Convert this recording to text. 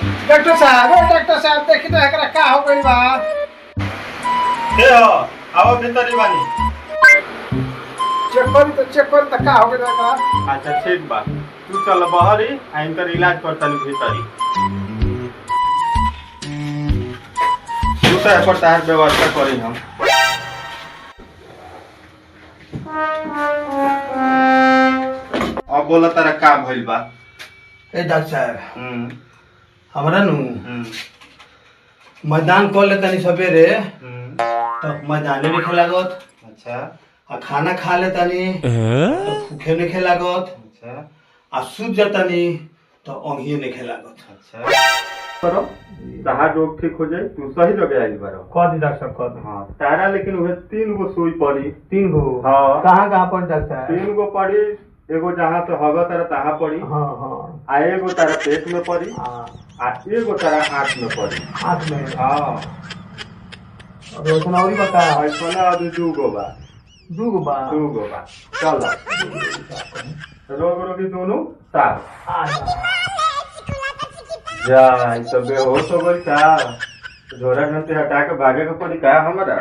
Doctor साहब देखी तो एकरा का हो गइल बा। के हो आओ भीतरी बानी। चेक करी त का हो गइल एकरा। अच्छा ठीक बा तू चल बाहरी आ इनकर इलाज करतनी भीतरी। दूसरा पर तार व्यवस्था करी हम। अब बोला तारा का भइल बा। ए डॉक्टर साहब हम्म हमरा नु हम्म मैदान कर ले तनी सवेरे हम्म। तो मैदाने नहीं खेलागत अच्छा आ खाना खा ले तनी तो भूखे नहीं खेलागत अच्छा आ सूत जातनी तो अंगिए नहीं खेलागत। अच्छा करो ताहा रोग ठीक हो जाए तू सही जगह आइल बारो। कह दी डॉक्टर साहब कह दी। हाँ तारा लेकिन उहे 3 गो सुई पड़ी। 3 गो हाँ। कहाँ पर डॉक्टर साहब? 3 गो पड़ी एगो जहाँ तो हग तारा तहाँ पड़ी हाँ हाँ आ एगो तारा पेट में पड़ी हाँ आ एगो तारा आँख में पड़ी। हाथ में हाँ और उसने और बता ऐसा अभी 2 गो बा। 2 गो बा 2 गो बा चल रोग रोगी दोनों साफ आ जा ई तो बेहोश हो गई का झोरा घंटे हटा के भागे के पड़ी का हमारा।